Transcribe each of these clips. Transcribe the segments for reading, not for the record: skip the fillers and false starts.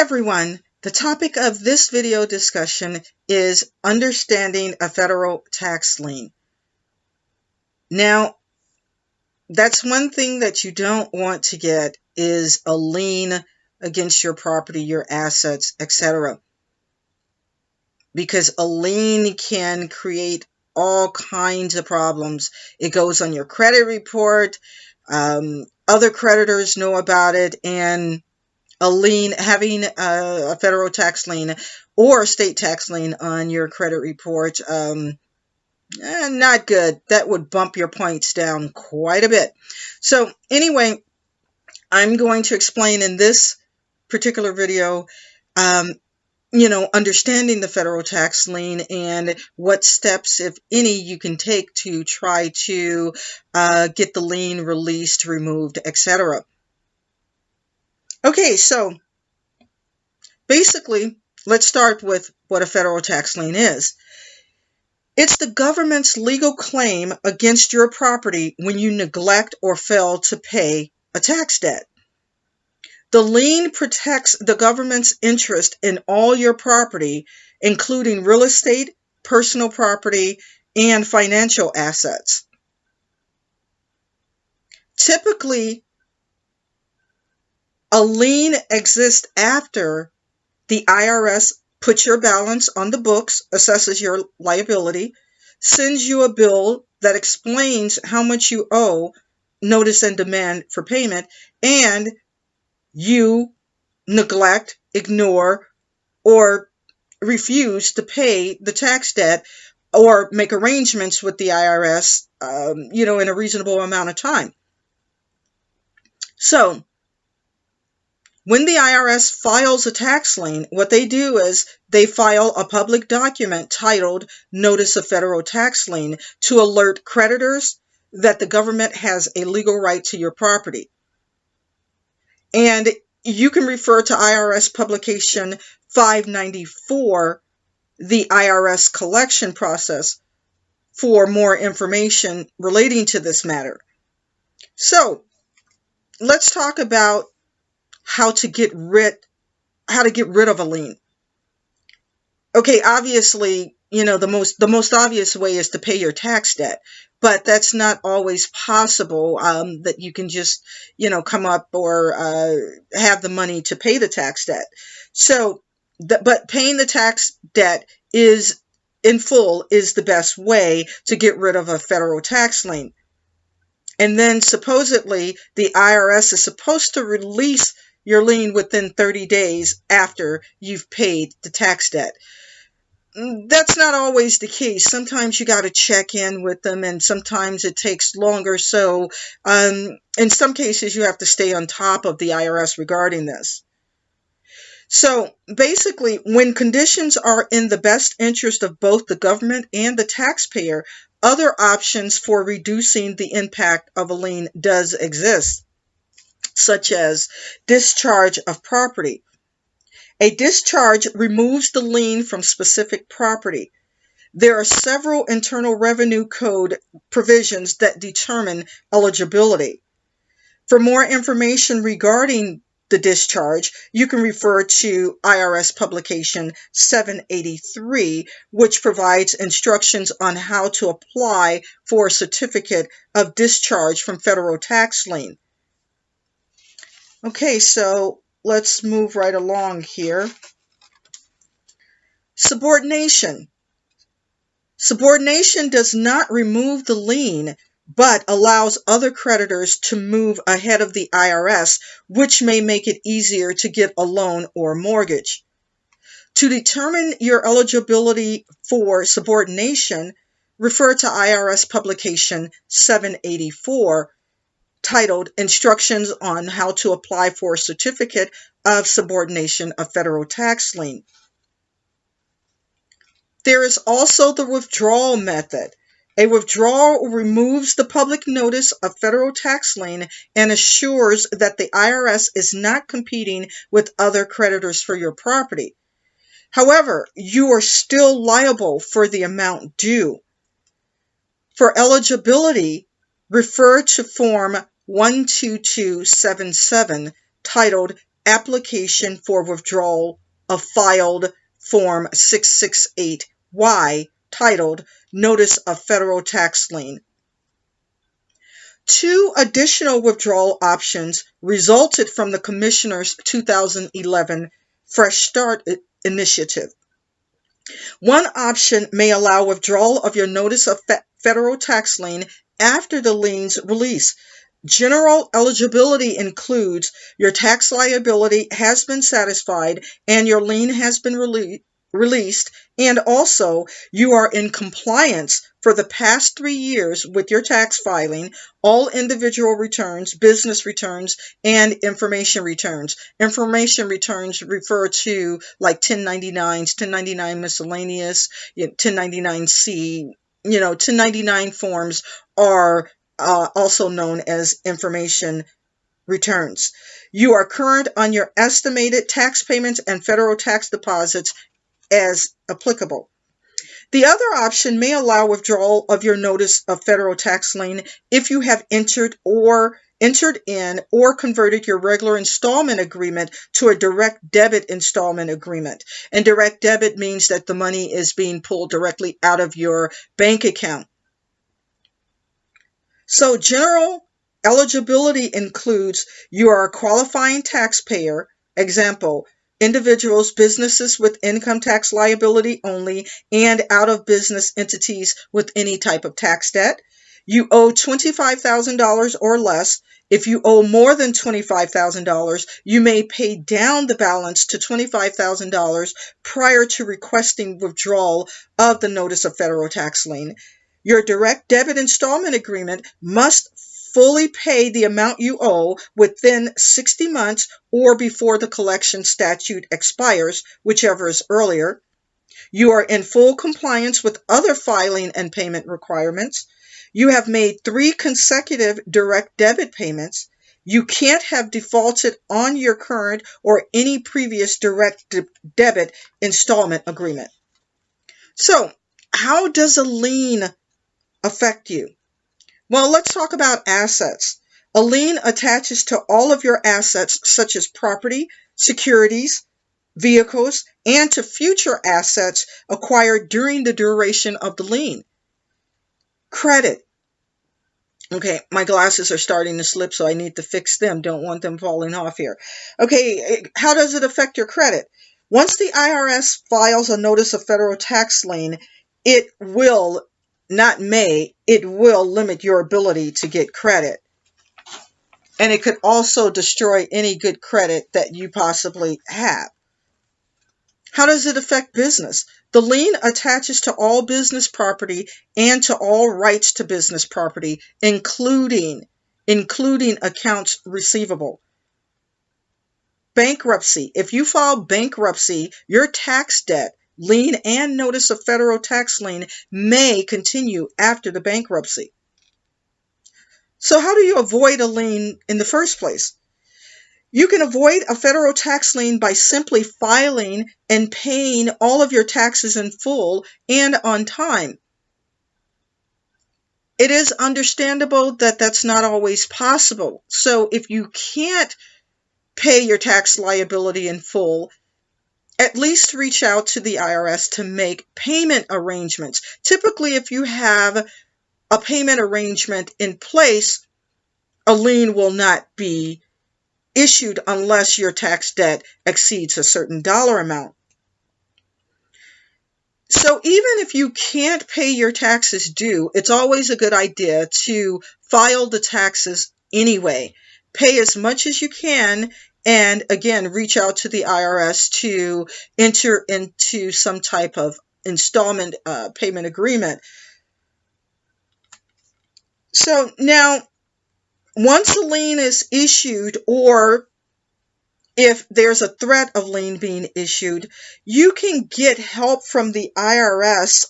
everyone, the topic of this video discussion is understanding a federal tax lien. Now, that's one thing that you don't want to get is a lien against your property, your assets, etc. Because a lien can create all kinds of problems. It goes on your credit report, other creditors know about it, and a lien, having a federal tax lien or a state tax lien on your credit report, not good. That would bump your points down quite a bit. So anyway, I'm going to explain in this particular video, understanding the federal tax lien and what steps, if any, you can take to try to get the lien released, removed, etc. Okay, so basically, let's start with what a federal tax lien is. It's the government's legal claim against your property when you neglect or fail to pay a tax debt. The lien protects the government's interest in all your property, including real estate, personal property, and financial assets. Typically, a lien exists after the IRS puts your balance on the books, assesses your liability, sends you a bill that explains how much you owe, notice and demand for payment, and you neglect, ignore, or refuse to pay the tax debt or make arrangements with the IRS, in a reasonable amount of time. So, when the IRS files a tax lien, what they do is they file a public document titled Notice of Federal Tax Lien to alert creditors that the government has a legal right to your property. And you can refer to IRS Publication 594, the IRS collection process, for more information relating to this matter. So, let's talk about how to get rid of a lien. Okay, obviously, the most obvious way is to pay your tax debt, but that's not always possible, that you can just, come up or have the money to pay the tax debt. So, but paying the tax debt in full is the best way to get rid of a federal tax lien. And then supposedly the IRS is supposed to release your lien within 30 days after you've paid the tax debt. That's not always the case. Sometimes you got to check in with them, and sometimes it takes longer. So in some cases, you have to stay on top of the IRS regarding this. So basically, when conditions are in the best interest of both the government and the taxpayer, other options for reducing the impact of a lien does exist, such as discharge of property. A discharge removes the lien from specific property. There are several Internal Revenue Code provisions that determine eligibility. For more information regarding the discharge, you can refer to IRS Publication 783, which provides instructions on how to apply for a certificate of discharge from federal tax lien. Okay, so let's move right along here. Subordination. Subordination does not remove the lien, but allows other creditors to move ahead of the IRS, which may make it easier to get a loan or mortgage. To determine your eligibility for subordination, refer to IRS Publication 784, titled Instructions on How to Apply for a Certificate of Subordination of Federal Tax Lien. There is also the withdrawal method. A withdrawal removes the public notice of federal tax lien and assures that the IRS is not competing with other creditors for your property. However, you are still liable for the amount due. For eligibility, refer to Form 12277, titled application for withdrawal of filed Form 668Y titled Notice of Federal Tax Lien. 2 additional withdrawal options resulted from the Commissioner's 2011 Fresh Start initiative. One option may allow withdrawal of your notice of federal tax lien after the lien's release. General eligibility includes your tax liability has been satisfied and your lien has been released, and also you are in compliance for the past 3 years with your tax filing, all individual returns, business returns, and information returns. Information returns refer to like 1099s, 1099 miscellaneous, 1099-C. 1099 forms are also known as information returns. You are current on your estimated tax payments and federal tax deposits as applicable. The other option may allow withdrawal of your notice of federal tax lien if you have entered in or converted your regular installment agreement to a direct debit installment agreement. And direct debit means that the money is being pulled directly out of your bank account. So general eligibility includes you are a qualifying taxpayer, example, individuals, businesses with income tax liability only, and out-of-business entities with any type of tax debt. You owe $25,000 or less. If you owe more than $25,000, you may pay down the balance to $25,000 prior to requesting withdrawal of the notice of federal tax lien. Your direct debit installment agreement must fully pay the amount you owe within 60 months or before the collection statute expires, whichever is earlier. You are in full compliance with other filing and payment requirements. You have made 3 consecutive direct debit payments. You can't have defaulted on your current or any previous direct debit installment agreement. So, how does a lien affect you? Well, let's talk about assets. A lien attaches to all of your assets, such as property, securities, vehicles, and to future assets acquired during the duration of the lien. Credit. Okay, my glasses are starting to slip, so I need to fix them. Don't want them falling off here. Okay, how does it affect your credit? Once the IRS files a notice of federal tax lien, it will limit your ability to get credit. And it could also destroy any good credit that you possibly have. How does it affect business? The lien attaches to all business property and to all rights to business property, including accounts receivable. Bankruptcy. If you file bankruptcy, your tax debt, lien, and notice of federal tax lien may continue after the bankruptcy. So how do you avoid a lien in the first place? You can avoid a federal tax lien by simply filing and paying all of your taxes in full and on time. It is understandable that that's not always possible. So if you can't pay your tax liability in full, at least reach out to the IRS to make payment arrangements. Typically, if you have a payment arrangement in place, a lien will not be issued unless your tax debt exceeds a certain dollar amount. So even if you can't pay your taxes due, it's always a good idea to file the taxes anyway. Pay as much as you can, and again, reach out to the IRS to enter into some type of installment payment agreement. So now, once a lien is issued, or if there's a threat of lien being issued, you can get help from the IRS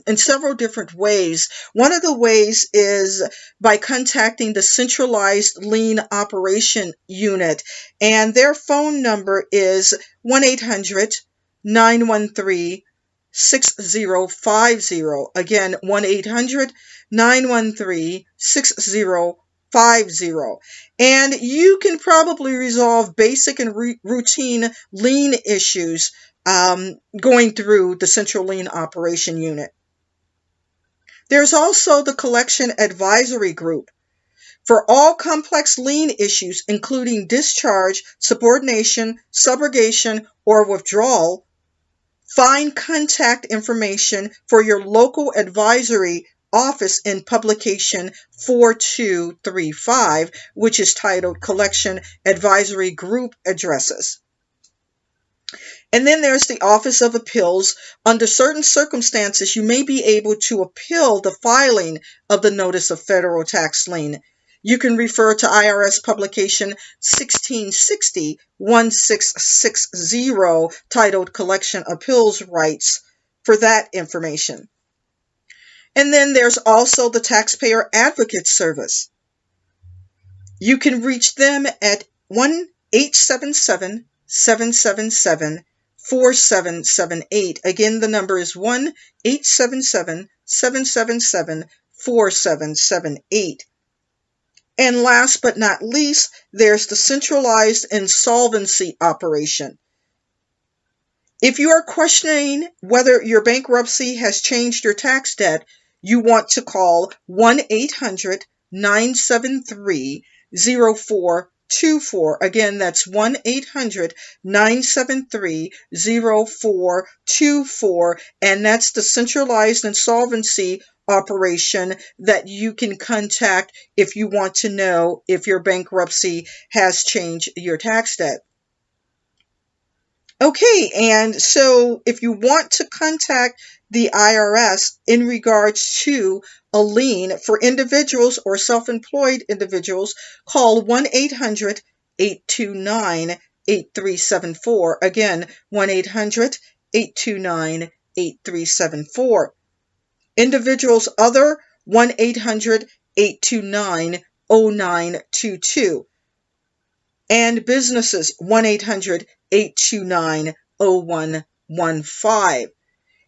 in several different ways. One of the ways is by contacting the Centralized Lien Operation Unit, and their phone number is 1-800-913-6050. Again, 1-800-913-6050. And you can probably resolve basic and routine lien issues going through the Central Lien Operation Unit. There's also the Collection Advisory Group. For all complex lien issues, including discharge, subordination, subrogation, or withdrawal, find contact information for your local advisory office in publication 4235, which is titled Collection Advisory Group Addresses. And then there's the Office of Appeals. Under certain circumstances, you may be able to appeal the filing of the Notice of Federal Tax Lien. You can refer to IRS publication 1660-1660 titled Collection Appeals Rights for that information. And then there's also the Taxpayer Advocate Service. You can reach them at 1-877-777-4778. Again, the number is 1-877-777-4778. And last but not least, there's the Centralized Insolvency Operation. If you are questioning whether your bankruptcy has changed your tax debt, you want to call 1-800-973-0424. Again, that's 1-800-973-0424, and that's the Centralized Insolvency Operation that you can contact if you want to know if your bankruptcy has changed your tax debt. Okay, and so if you want to contact the IRS in regards to a lien for individuals or self-employed individuals, call 1-800-829-8374. Again, 1-800-829-8374. Individuals other, 1-800-829-0922. And businesses, 1-800-829-0115.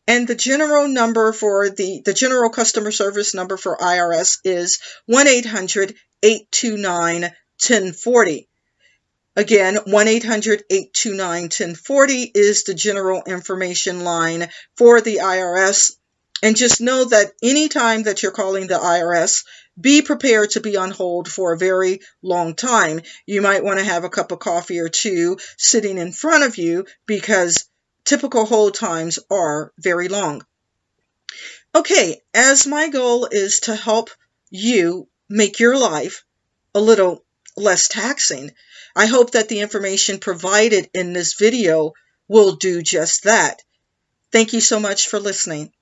And the general number for the general customer service number for IRS is 1-800-829-1040. Again, 1-800-829-1040 is the general information line for the IRS. And just know that anytime that you're calling the IRS, be prepared to be on hold for a very long time. You might want to have a cup of coffee or two sitting in front of you because typical hold times are very long. Okay, as my goal is to help you make your life a little less taxing, I hope that the information provided in this video will do just that. Thank you so much for listening.